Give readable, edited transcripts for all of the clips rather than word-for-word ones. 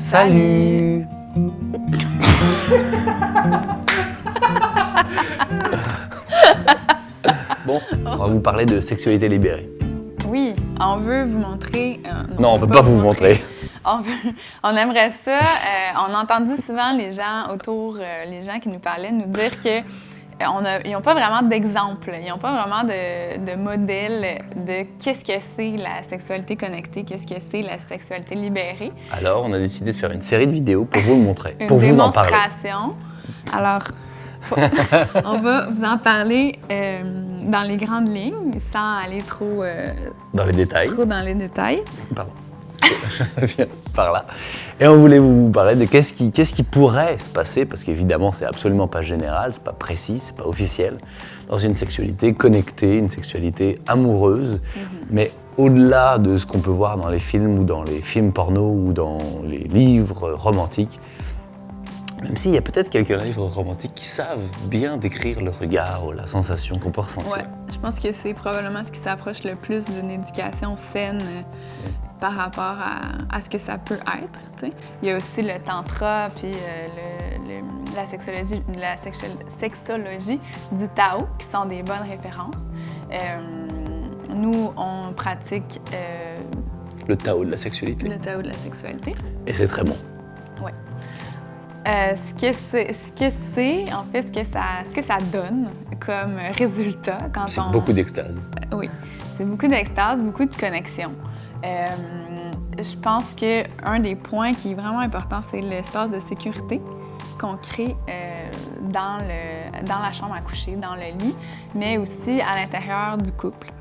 Salut. Bon, on va vous parler de sexualité libérée. Oui, on veut vous montrer... non, on ne peut pas vous montrer. On aimerait ça. On a entendu souvent les gens autour, les gens qui nous parlaient, nous dire que ils n'ont pas vraiment d'exemple, ils n'ont pas vraiment de modèle de qu'est-ce que c'est la sexualité connectée, qu'est-ce que c'est la sexualité libérée. Alors, on a décidé de faire une série de vidéos pour vous le montrer, Une pour vous en parler. démonstration. Alors, on va vous en parler dans les grandes lignes, sans aller trop dans les détails. Pardon. Je viens par là. Et on voulait vous parler de qu'est-ce qui pourrait se passer, parce qu'évidemment, c'est absolument pas général, c'est pas précis, c'est pas officiel, dans une sexualité connectée, une sexualité amoureuse, mais au-delà de ce qu'on peut voir dans les films ou dans les films porno ou dans les livres romantiques, même s'il y a peut-être quelques livres romantiques qui savent bien décrire le regard ou la sensation qu'on peut ressentir. Ouais, je pense que c'est probablement ce qui s'approche le plus d'une éducation saine par rapport à ce que ça peut être. T'sais. Il y a aussi le tantra, puis la sexologie du Tao, qui sont des bonnes références. Nous, on pratique... le Tao de la sexualité. Le Tao de la sexualité. Et c'est très bon. Oui. Ce que ça donne comme résultat quand c'est beaucoup d'extase. Oui, c'est beaucoup d'extase, beaucoup de connexion. Je pense qu'un des points qui est vraiment important, c'est l'espace de sécurité qu'on crée dans la chambre à coucher, dans le lit, mais aussi à l'intérieur du couple,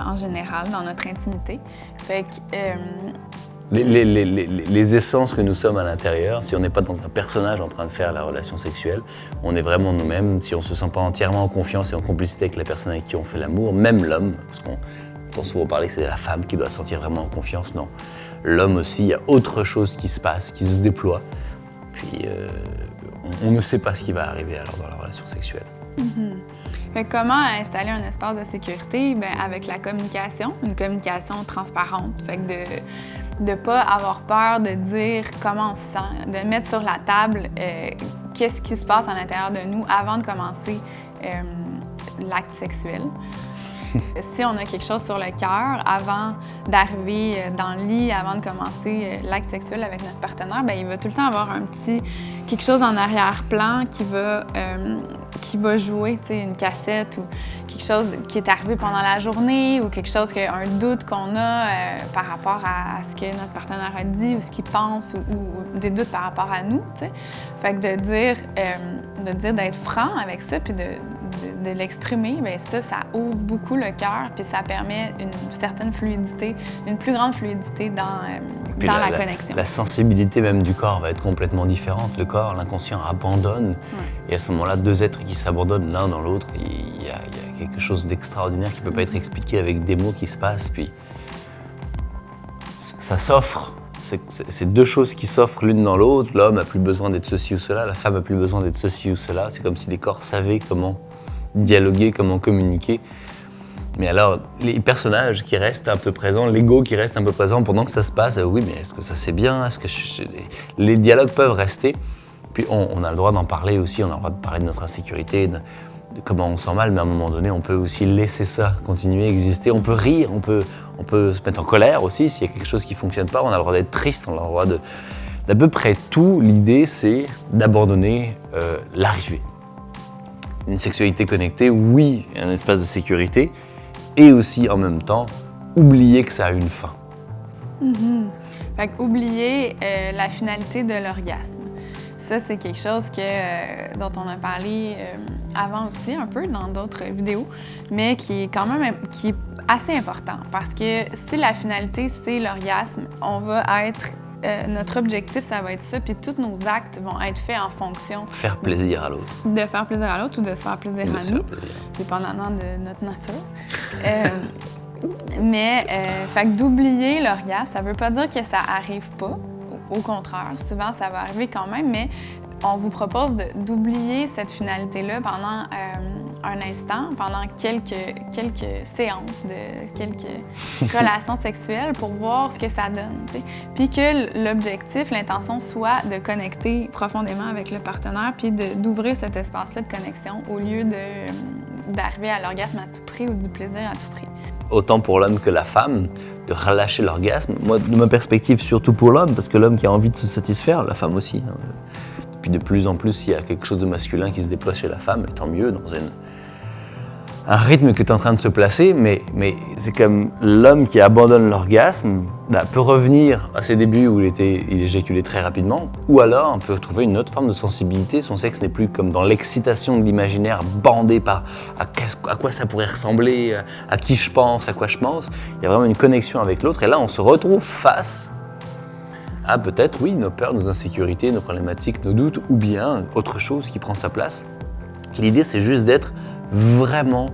en général, dans notre intimité. Fait que... Les essences que nous sommes à l'intérieur, si on n'est pas dans un personnage en train de faire la relation sexuelle, on est vraiment nous-mêmes. Si on ne se sent pas entièrement en confiance et en complicité avec la personne avec qui on fait l'amour, même l'homme, parce qu'on entend souvent parler que c'est la femme qui doit se sentir vraiment en confiance, non. L'homme aussi, il y a autre chose qui se passe, qui se déploie. Puis on ne sait pas ce qui va arriver alors dans la relation sexuelle. Fait que comment installer un espace de sécurité? Bien, avec la communication, une communication transparente. Fait que de ne pas avoir peur de dire comment on se sent, de mettre sur la table qu'est-ce qui se passe à l'intérieur de nous avant de commencer l'acte sexuel. Si on a quelque chose sur le cœur, avant d'arriver dans le lit, avant de commencer l'acte sexuel avec notre partenaire, bien, il va tout le temps avoir quelque chose en arrière-plan qui va jouer, une cassette ou quelque chose qui est arrivé pendant la journée ou quelque chose, un doute qu'on a par rapport à ce que notre partenaire a dit ou ce qu'il pense ou des doutes par rapport à nous. T'sais. Fait que de dire d'être franc avec ça puis de l'exprimer, bien ça ouvre beaucoup le cœur puis ça permet une certaine fluidité, une plus grande fluidité dans la connexion. La sensibilité même du corps va être complètement différente. Le corps, l'inconscient abandonne. Et à ce moment-là, deux êtres qui s'abandonnent l'un dans l'autre, il y a quelque chose d'extraordinaire qui ne peut pas être expliqué avec des mots qui se passent. Puis ça s'offre. C'est deux choses qui s'offrent l'une dans l'autre. L'homme n'a plus besoin d'être ceci ou cela, la femme n'a plus besoin d'être ceci ou cela. C'est comme si les corps savaient comment dialoguer, comment communiquer. Mais alors, les personnages qui restent un peu présents, l'ego qui reste un peu présent pendant que ça se passe, oui, mais est-ce que ça c'est bien? Les dialogues peuvent rester. Puis on a le droit d'en parler aussi, on a le droit de parler de notre insécurité, de comment on sent mal, mais à un moment donné, on peut aussi laisser ça continuer, exister. On peut rire, on peut se mettre en colère aussi s'il y a quelque chose qui ne fonctionne pas. On a le droit d'être triste, on a le droit d'à peu près tout. L'idée, c'est d'abandonner l'arrivée. Une sexualité connectée, oui, un espace de sécurité, et aussi en même temps, oublier que ça a une fin. Fait qu'oublier la finalité de l'orgasme. Ça, c'est quelque chose dont on a parlé avant aussi, un peu, dans d'autres vidéos, mais qui est quand même assez important. Parce que si la finalité, c'est l'orgasme, on va être... notre objectif, ça va être ça, puis tous nos actes vont être faits en fonction... Faire plaisir à l'autre. De faire plaisir à l'autre ou de se faire plaisir à nous, dépendamment de notre nature. Fait que d'oublier l'orgasme, ça veut pas dire que ça arrive pas. Au contraire, souvent, ça va arriver quand même, mais on vous propose d'oublier cette finalité-là pendant un instant, pendant quelques séances, quelques relations sexuelles pour voir ce que ça donne. T'sais. Puis que l'objectif, l'intention soit de connecter profondément avec le partenaire puis d'ouvrir cet espace-là de connexion au lieu d'arriver à l'orgasme à tout prix ou du plaisir à tout prix. Autant pour l'homme que la femme, de relâcher l'orgasme. Moi, de ma perspective, surtout pour l'homme, parce que l'homme qui a envie de se satisfaire, la femme aussi. Hein. Puis de plus en plus, il y a quelque chose de masculin qui se déploie chez la femme, et tant mieux, dans un rythme qui est en train de se placer, mais c'est comme l'homme qui abandonne l'orgasme peut revenir à ses débuts où il éjaculait très rapidement, ou alors on peut trouver une autre forme de sensibilité. Son sexe n'est plus comme dans l'excitation de l'imaginaire bandé par à quoi ça pourrait ressembler, à qui je pense, à quoi je pense. Il y a vraiment une connexion avec l'autre, et là on se retrouve face à peut-être, oui, nos peurs, nos insécurités, nos problématiques, nos doutes, ou bien autre chose qui prend sa place. L'idée, c'est juste d'être vraiment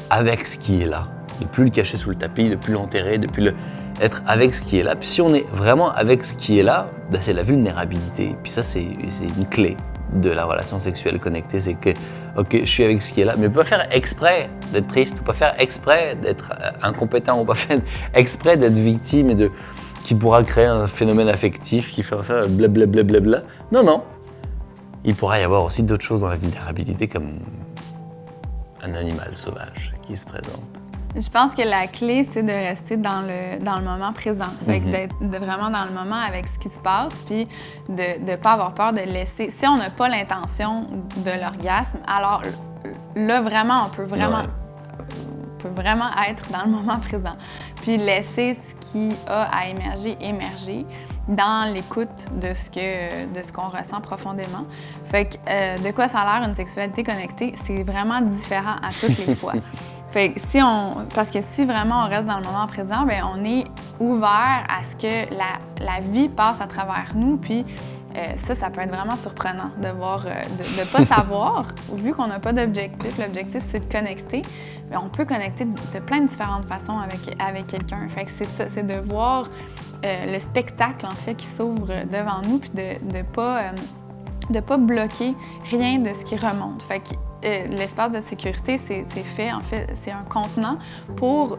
avec ce qui est là, de plus le cacher sous le tapis, de plus l'enterrer, de plus être avec ce qui est là. Puis si on est vraiment avec ce qui est là, c'est la vulnérabilité. Puis ça, c'est une clé de la relation sexuelle connectée, c'est que, ok, je suis avec ce qui est là, mais pas faire exprès d'être triste, ou pas faire exprès d'être incompétent, ou pas faire exprès d'être victime et qui pourra créer un phénomène affectif qui fait blablabla. Non. Il pourra y avoir aussi d'autres choses dans la vulnérabilité, comme un animal sauvage qui se présente. Je pense que la clé, c'est de rester dans le moment présent. Fait que d'être vraiment dans le moment avec ce qui se passe, puis de ne pas avoir peur de laisser... Si on n'a pas l'intention de l'orgasme, alors là, vraiment, on peut vraiment être dans le moment présent. Puis laisser ce qui a à émerger dans l'écoute de ce qu'on ressent profondément. Fait que de quoi ça a l'air une sexualité connectée, c'est vraiment différent à toutes les fois. Fait que parce que si vraiment on reste dans le moment présent, bien, on est ouvert à ce que la vie passe à travers nous, puis ça peut être vraiment surprenant de voir, de pas savoir, vu qu'on n'a pas d'objectif. L'objectif, c'est de connecter. Mais on peut connecter de plein de différentes façons avec quelqu'un. Fait que c'est ça, c'est de voir le spectacle, en fait, qui s'ouvre devant nous, puis de pas bloquer rien de ce qui remonte. Fait que l'espace de sécurité, c'est fait, en fait, c'est un contenant pour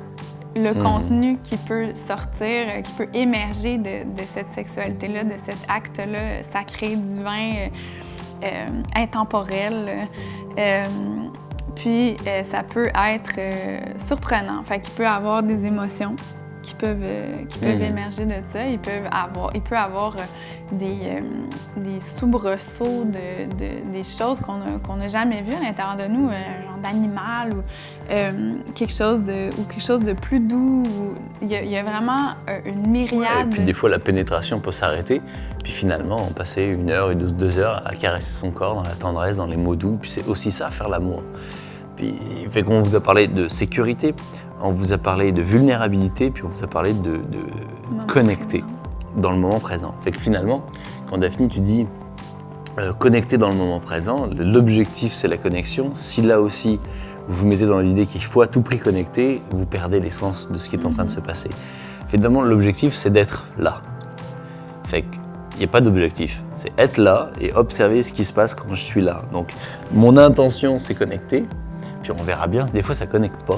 le contenu qui peut sortir, qui peut émerger de cette sexualité-là, de cet acte-là sacré, divin, intemporel. Puis ça peut être surprenant. Fait qu'il peut avoir des émotions qui peuvent émerger de ça. Il peut avoir des soubresauts des choses qu'on n'a jamais vues à l'intérieur de nous, genre d'animal ou quelque chose de plus doux. Il y a vraiment une myriade. Et puis des fois, la pénétration peut s'arrêter. Puis finalement, on passait 1 heure et 2 heures à caresser son corps dans la tendresse, dans les mots doux. Puis c'est aussi ça, faire l'amour. Puis fait qu'on vous a parlé de sécurité, on vous a parlé de vulnérabilité, puis on vous a parlé de connecter dans le moment présent. Fait que finalement, quand Daphne, tu dis connecter dans le moment présent, l'objectif c'est la connexion. Si là aussi vous vous mettez dans l'idée qu'il faut à tout prix connecter, vous perdez l'essence de ce qui est en train de se passer. Finalement, l'objectif c'est d'être là. Fait qu'il n'y a pas d'objectif, c'est être là et observer ce qui se passe quand je suis là. Donc mon intention c'est connecter. Puis on verra bien, des fois ça connecte pas,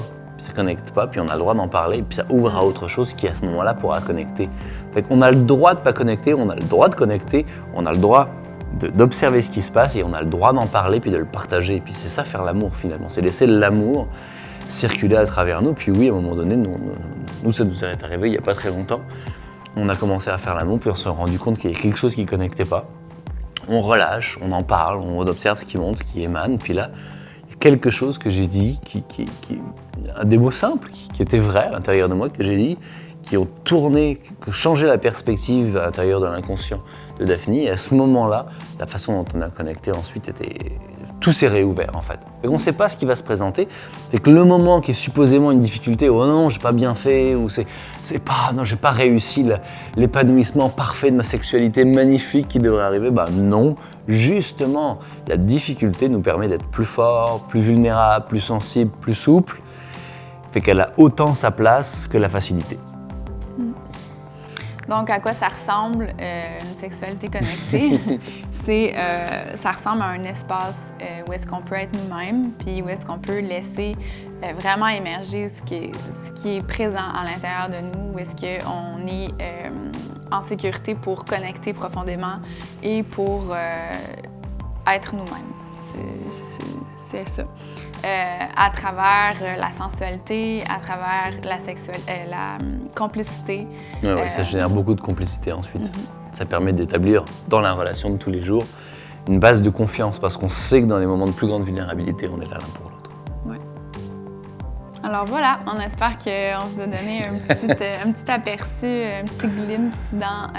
puis on a le droit d'en parler, puis ça ouvre à autre chose qui à ce moment-là pourra connecter. Fait qu'on a le droit de pas connecter, on a le droit de connecter, on a le droit d'observer ce qui se passe et on a le droit d'en parler puis de le partager. Et puis c'est ça faire l'amour finalement, c'est laisser l'amour circuler à travers nous. Puis oui, à un moment donné, nous ça nous est arrivé il n'y a pas très longtemps, on a commencé à faire l'amour, puis on s'est rendu compte qu'il y a quelque chose qui ne connectait pas. On relâche, on en parle, on observe ce qui monte, ce qui émane, puis là, quelque chose que j'ai dit, des mots simples, qui étaient vrais à l'intérieur de moi, que j'ai dit, qui ont tourné, qui ont changé la perspective à l'intérieur de l'inconscient de Daphne. Et à ce moment-là, la façon dont on a connecté ensuite tout s'est réouvert en fait. Et on ne sait pas ce qui va se présenter. C'est que le moment qui est supposément une difficulté, oh non, j'ai pas bien fait, ou non, j'ai pas réussi l'épanouissement parfait de ma sexualité magnifique qui devrait arriver, non. Justement, la difficulté nous permet d'être plus fort, plus vulnérable, plus sensible, plus souple. Fait qu'elle a autant sa place que la facilité. Donc, à quoi ça ressemble une sexualité connectée? Ça ressemble à un espace où est-ce qu'on peut être nous-mêmes, puis où est-ce qu'on peut laisser vraiment émerger ce qui est présent à l'intérieur de nous, où est-ce qu'on est en sécurité pour connecter profondément et pour être nous-mêmes. C'est ça. À travers la sensualité, à travers la complicité. Ouais, ça génère beaucoup de complicité ensuite. Ça permet d'établir dans la relation de tous les jours une base de confiance parce qu'on sait que dans les moments de plus grande vulnérabilité, on est là l'un pour l'autre. Ouais. Alors voilà, on espère qu'on vous a donné un petit aperçu, un petit glimpse dans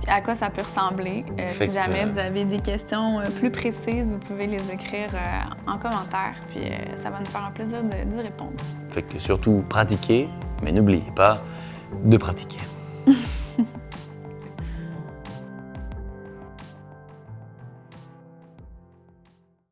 à quoi ça peut ressembler. Si jamais vous avez des questions plus précises, vous pouvez les écrire en commentaire, puis ça va nous faire un plaisir de répondre. Fait que surtout pratiquez, mais n'oubliez pas de pratiquer.